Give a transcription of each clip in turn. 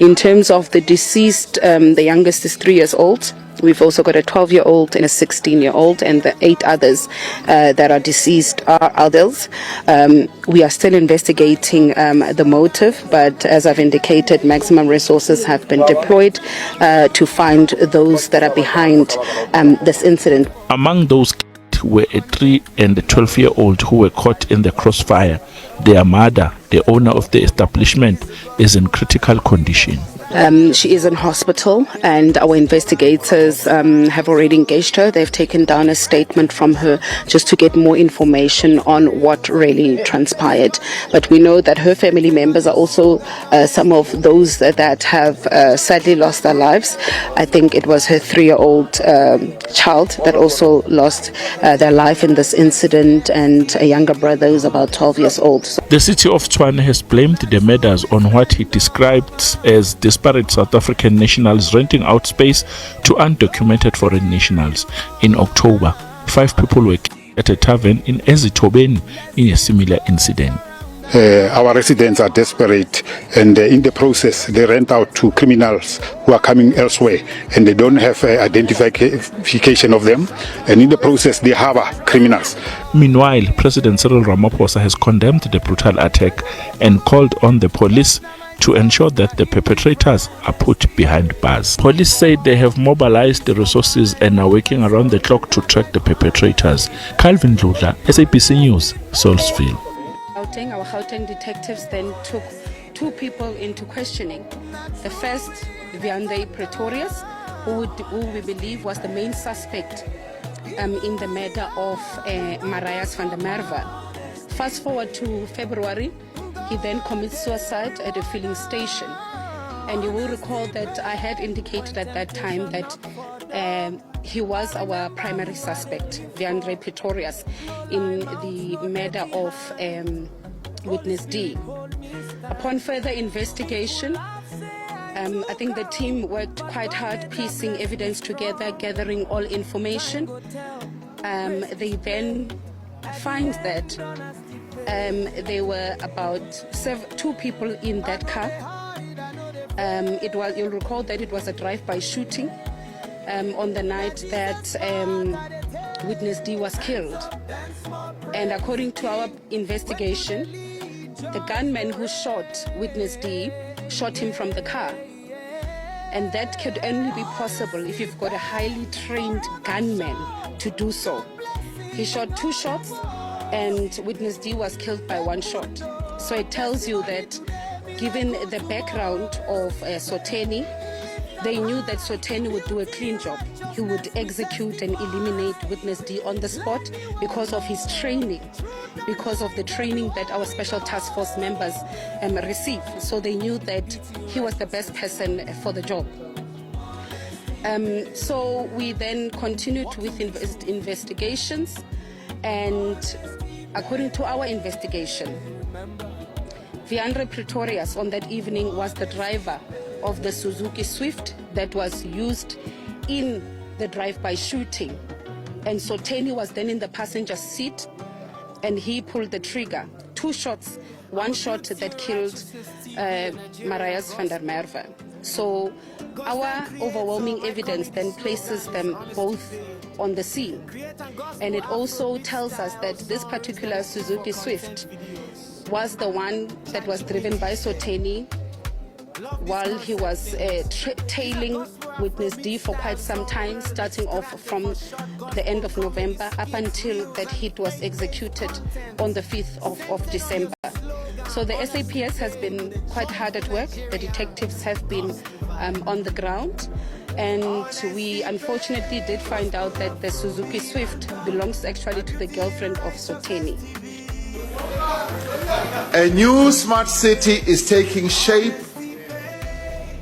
In terms of the deceased, the youngest is 3 years old. We've also got a 12-year-old and a 16-year-old, and the 8 others that are deceased are adults. We are still investigating the motive, but as I've indicated, maximum resources have been deployed to find those that are behind this incident. Among those were a 3 and a 12-year-old who were caught in the crossfire. Their mother, the owner of the establishment, is in critical condition. She is in hospital, and our investigators have already engaged her. They've taken down a statement from her just to get more information on what really transpired. But we know that her family members are also some of those that have sadly lost their lives. I think it was her 3-year-old child that also lost their life in this incident, and a younger brother who's about 12 years old. The city of Tshwane has blamed the murders on what he described as disparate South African nationals renting out space to undocumented foreign nationals. In October, 5 people were killed at a tavern in Ezitobeni in a similar incident. Our residents are desperate, and in the process they rent out to criminals who are coming elsewhere, and they don't have identification of them, and in the process they harbor criminals. Meanwhile, President Cyril Ramaphosa has condemned the brutal attack and called on the police to ensure that the perpetrators are put behind bars. Police said they have mobilized the resources and are working around the clock to track the perpetrators. Calvin Dludla, SABC News, Salisbury. Our Gauteng detectives then took 2 people into questioning. The first, Viande Pretorius, who we believe was the main suspect in the murder of Marius van der Merwe. Fast forward to February, he then commits suicide at a filling station. And you will recall that I had indicated at that time that he was our primary suspect, Viande Pretorius, in the murder of witness D. Upon further investigation, I think the team worked quite hard piecing evidence together, gathering all information. They then find that there were about 2 people in that car. You'll recall that it was a drive-by shooting on the night that witness D was killed. And according to our investigation, the gunman who shot witness D shot him from the car. And that could only be possible if you've got a highly trained gunman to do so. He shot 2 shots, and witness D was killed by 1 shot. So it tells you that given the background of Soteni, they knew that Soteni would do a clean job. He would execute and eliminate witness D on the spot because of his training, because of the training that our special task force members received. So they knew that he was the best person for the job. So we then continued with investigations, and according to our investigation, Viande Pretorius on that evening was the driver of the Suzuki Swift that was used in the drive-by shooting. And Soteni was then in the passenger seat, and he pulled the trigger. 2 shots, 1 shot that killed Marius van der Merwe. So our overwhelming evidence then places them both on the scene. And it also tells us that this particular Suzuki Swift was the one that was driven by Soteni while he was tailing witness D for quite some time, starting off from the end of November up until that hit was executed on the 5th of December. So the SAPS has been quite hard at work. The detectives have been on the ground, and we unfortunately did find out that the Suzuki Swift belongs actually to the girlfriend of Soteni. A new smart city is taking shape.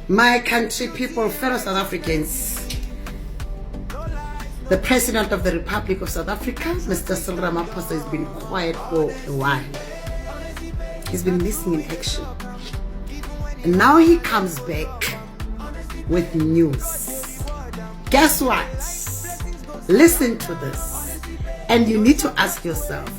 My country people, fellow South Africans, the President of the Republic of South Africa, Mr. Cyril Ramaphosa, has been quiet for a while. He's been missing in action. And now he comes back with news. Guess what? Listen to this. And you need to ask yourself,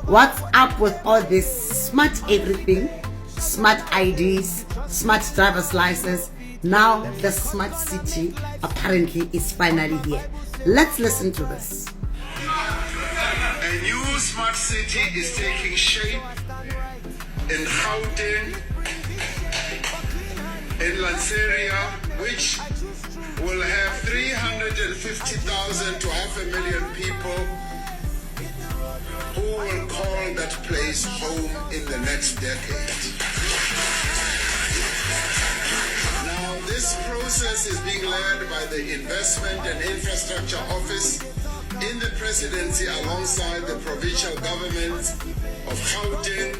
what's up with all this smart everything, smart IDs, smart driver's license. Now the smart city apparently is finally here. Let's listen to this. A new smart city is taking shape in Gauteng, in Lanseria, which will have 350,000 to 500,000 people who will call that place home in the next decade. Now, this process is being led by the Investment and Infrastructure Office in the presidency alongside the provincial governments of Gauteng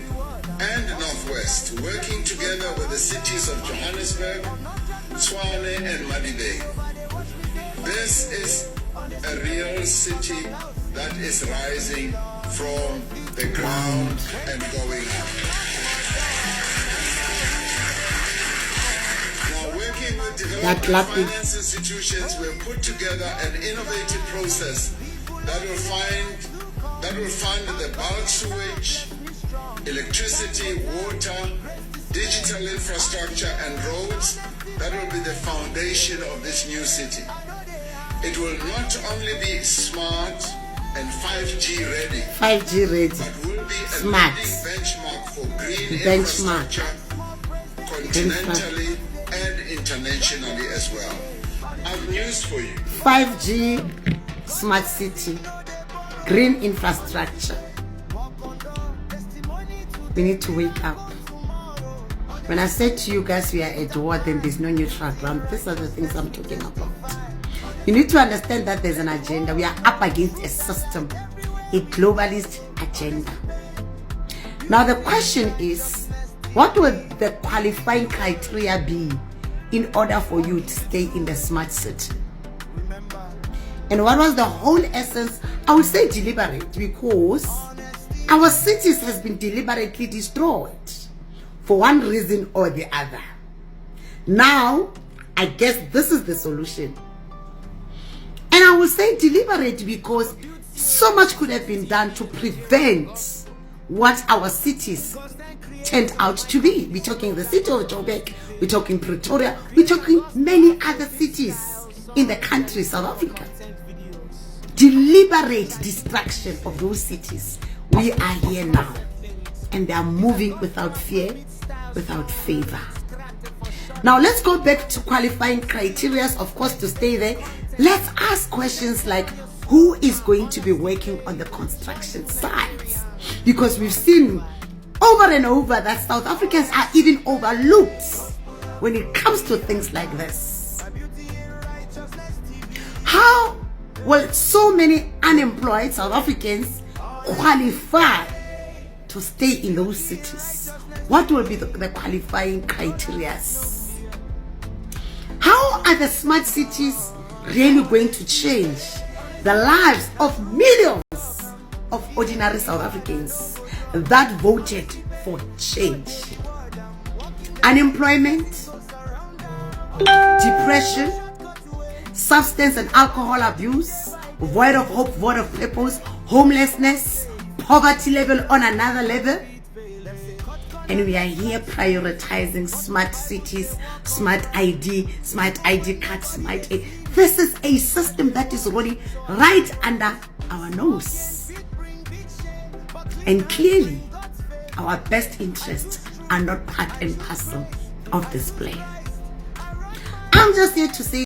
and Northwest, working together with the cities of Johannesburg, Tshwane and Madibeng. This is a real city that is rising from the ground and going up. Now, working with development finance institutions, we have put together an innovative process that will fund the bulk sewage, electricity, water, digital infrastructure and roads that will be the foundation of this new city. It will not only be smart and 5G ready, but will be a leading benchmark for green infrastructure continentally and internationally as well. I have news for you. 5G, smart city, green infrastructure. We need to wake up. When I said to you guys we are at war, then there's no neutral ground. These are the things I'm talking about. You need to understand that there's an agenda. We are up against a system, a globalist agenda. Now the question is, what would the qualifying criteria be in order for you to stay in the smart city? And what was the whole essence? I would say deliberate, because our cities has been deliberately destroyed for one reason or the other. Now, I guess this is the solution. And I will say deliberate because so much could have been done to prevent what our cities turned out to be. We're talking the city of Joburg, we're talking Pretoria, we're talking many other cities in the country, South Africa. Deliberate destruction of those cities. We are here now, and they are moving without fear, without favor. Now let's go back to qualifying criteria, of course, to stay there. Let's ask questions like, who is going to be working on the construction sites? Because we've seen over and over that South Africans are even overlooked when it comes to things like this. How will so many unemployed South Africans qualify to stay in those cities? What will be the qualifying criteria? How are the smart cities really going to change the lives of millions of ordinary South Africans that voted for change? Unemployment, depression, substance and alcohol abuse, void of hope, void of purpose, homelessness, poverty level on another level. And we are here prioritizing smart cities, smart ID cards, smart ID. This is a system that is running right under our nose. And clearly, our best interests are not part and parcel of this plan. I'm just here to say